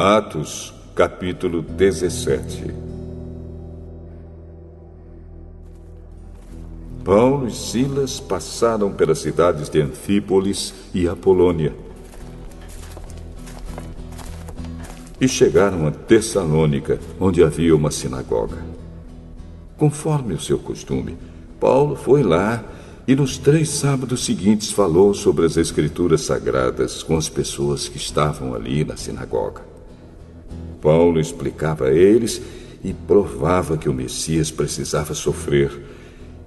Atos, capítulo 17. Paulo e Silas passaram pelas cidades de Anfípolis e Apolônia e chegaram a Tessalônica, onde havia uma sinagoga. Conforme o seu costume, Paulo foi lá e nos 3 sábados seguintes falou sobre as Escrituras Sagradas com as pessoas que estavam ali na sinagoga. Paulo explicava a eles e provava que o Messias precisava sofrer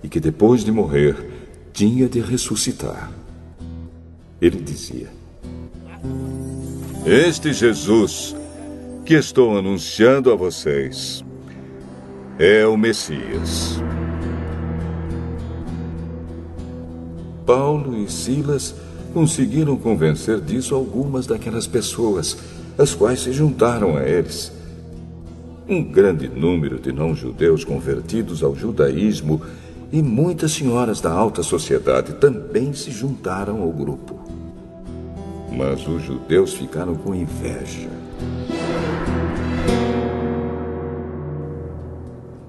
e que depois de morrer tinha de ressuscitar. Ele dizia: "Este Jesus que estou anunciando a vocês é o Messias." Paulo e Silas conseguiram convencer disso algumas daquelas pessoas, as quais se juntaram a eles. Um grande número de não-judeus convertidos ao judaísmo e muitas senhoras da alta sociedade também se juntaram ao grupo. Mas os judeus ficaram com inveja.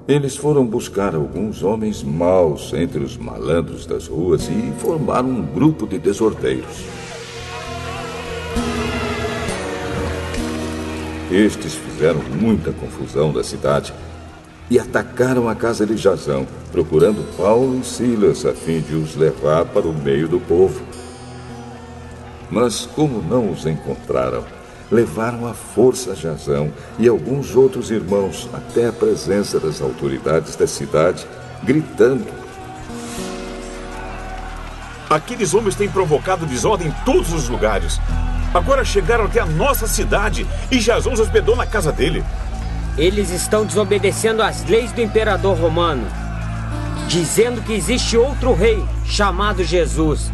Eles foram buscar alguns homens maus entre os malandros das ruas e formaram um grupo de desordeiros. Estes fizeram muita confusão da cidade e atacaram a casa de Jasão, procurando Paulo e Silas a fim de os levar para o meio do povo. Mas como não os encontraram, levaram à força Jasão e alguns outros irmãos até a presença das autoridades da cidade, gritando: "Aqueles homens têm provocado desordem em todos os lugares. Agora chegaram até a nossa cidade e Jasão os hospedou na casa dele. Eles estão desobedecendo às leis do imperador romano, dizendo que existe outro rei chamado Jesus."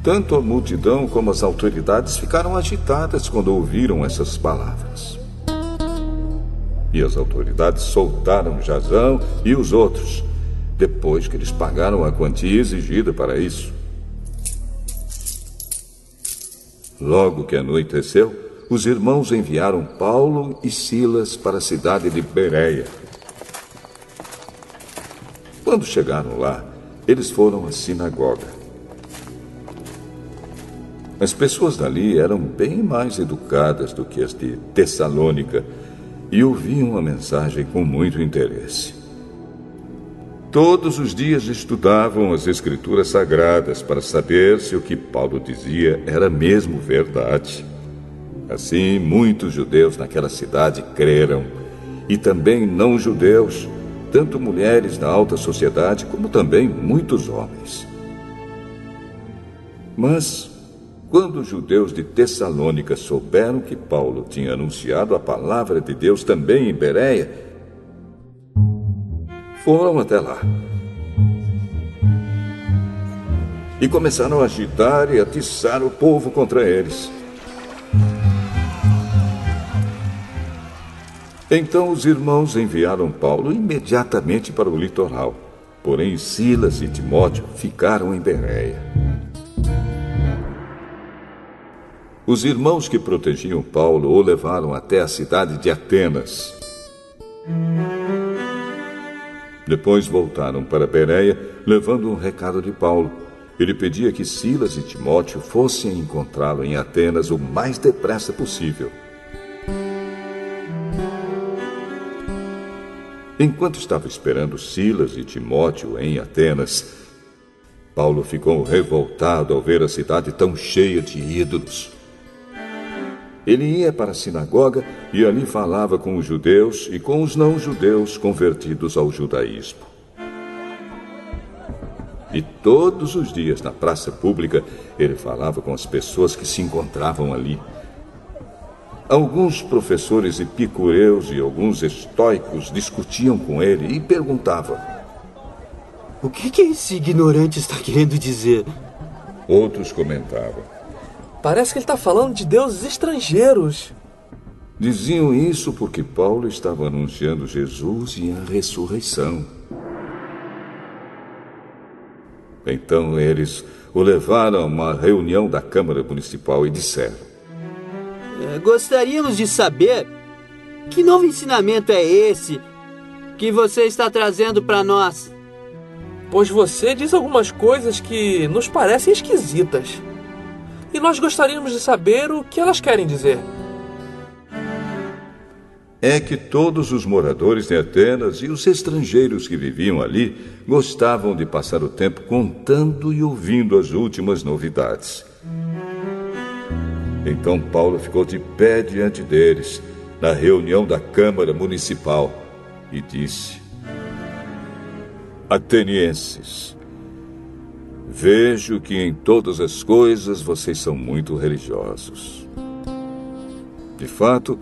Tanto a multidão como as autoridades ficaram agitadas quando ouviram essas palavras. E as autoridades soltaram Jasão e os outros, depois que eles pagaram a quantia exigida para isso. Logo que anoiteceu, os irmãos enviaram Paulo e Silas para a cidade de Bereia. Quando chegaram lá, eles foram à sinagoga. As pessoas dali eram bem mais educadas do que as de Tessalônica e ouviam a mensagem com muito interesse. Todos os dias estudavam as Escrituras Sagradas para saber se o que Paulo dizia era mesmo verdade. Assim, muitos judeus naquela cidade creram, e também não-judeus, tanto mulheres da alta sociedade como também muitos homens. Mas, quando os judeus de Tessalônica souberam que Paulo tinha anunciado a palavra de Deus também em Bereia, foram até lá e começaram a agitar e atiçar o povo contra eles. Então os irmãos enviaram Paulo imediatamente para o litoral. Porém, Silas e Timóteo ficaram em Bereia. Os irmãos que protegiam Paulo o levaram até a cidade de Atenas. Depois voltaram para Bereia, levando um recado de Paulo. Ele pedia que Silas e Timóteo fossem encontrá-lo em Atenas o mais depressa possível. Enquanto estava esperando Silas e Timóteo em Atenas, Paulo ficou revoltado ao ver a cidade tão cheia de ídolos. Ele ia para a sinagoga e ali falava com os judeus e com os não-judeus convertidos ao judaísmo. E todos os dias, na praça pública, ele falava com as pessoas que se encontravam ali. Alguns professores epicureus e alguns estoicos discutiam com ele e perguntavam: "O que esse ignorante está querendo dizer?" Outros comentavam: "Parece que ele está falando de deuses estrangeiros." Diziam isso porque Paulo estava anunciando Jesus e a ressurreição. Então eles o levaram a uma reunião da Câmara Municipal e disseram: Gostaríamos de saber que novo ensinamento é esse que você está trazendo para nós. Pois você diz algumas coisas que nos parecem esquisitas. E nós gostaríamos de saber o que elas querem dizer. É que todos os moradores de Atenas e os estrangeiros que viviam ali gostavam de passar o tempo contando e ouvindo as últimas novidades. Então Paulo ficou de pé diante deles, na reunião da Câmara Municipal, e disse: Atenienses, vejo que em todas as coisas vocês são muito religiosos. De fato,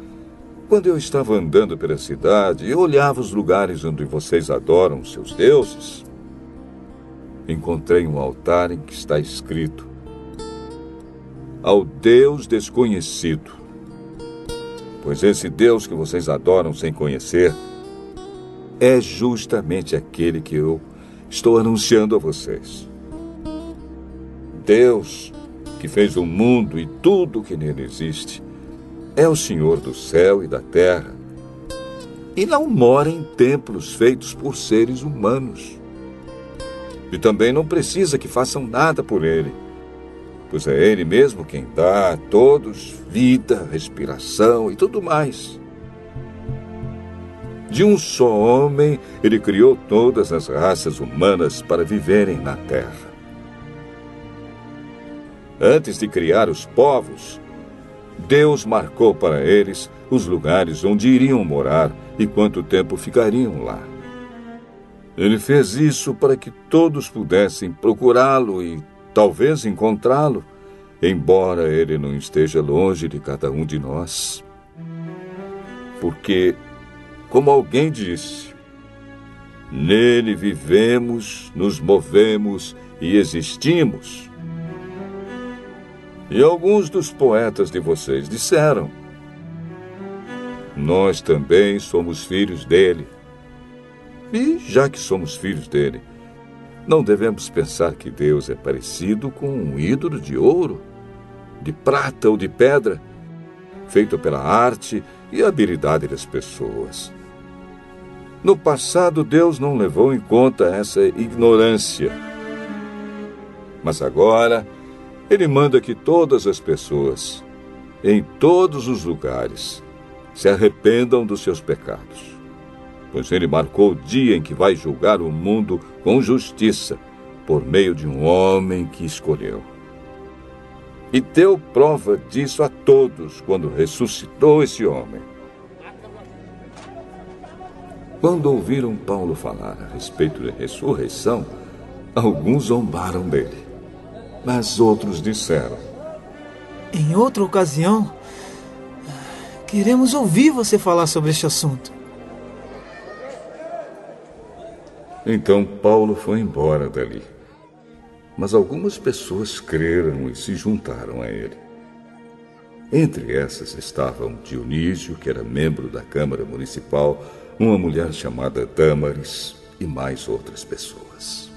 quando eu estava andando pela cidade e olhava os lugares onde vocês adoram os seus deuses, encontrei um altar em que está escrito: Ao Deus desconhecido. Pois esse Deus que vocês adoram sem conhecer é justamente aquele que eu estou anunciando a vocês. Deus, que fez o mundo e tudo o que nele existe, é o Senhor do céu e da terra, e não mora em templos feitos por seres humanos. E também não precisa que façam nada por ele, pois é ele mesmo quem dá a todos vida, respiração e tudo mais. De um só homem, ele criou todas as raças humanas para viverem na terra. Antes de criar os povos, Deus marcou para eles os lugares onde iriam morar e quanto tempo ficariam lá. Ele fez isso para que todos pudessem procurá-lo e talvez encontrá-lo, embora ele não esteja longe de cada um de nós. Porque, como alguém disse, nele vivemos, nos movemos e existimos. E alguns dos poetas de vocês disseram: nós também somos filhos dele. E, já que somos filhos dele, não devemos pensar que Deus é parecido com um ídolo de ouro, de prata ou de pedra, feito pela arte e habilidade das pessoas. No passado, Deus não levou em conta essa ignorância. Mas agora, Ele manda que todas as pessoas, em todos os lugares, se arrependam dos seus pecados. Pois Ele marcou o dia em que vai julgar o mundo com justiça, por meio de um homem que escolheu. E deu prova disso a todos quando ressuscitou esse homem. Quando ouviram Paulo falar a respeito da ressurreição, alguns zombaram dele. Mas outros disseram: em outra ocasião, queremos ouvir você falar sobre este assunto. Então Paulo foi embora dali. Mas algumas pessoas creram e se juntaram a ele. Entre essas estavam Dionísio, que era membro da Câmara Municipal, uma mulher chamada Dâmaris e mais outras pessoas.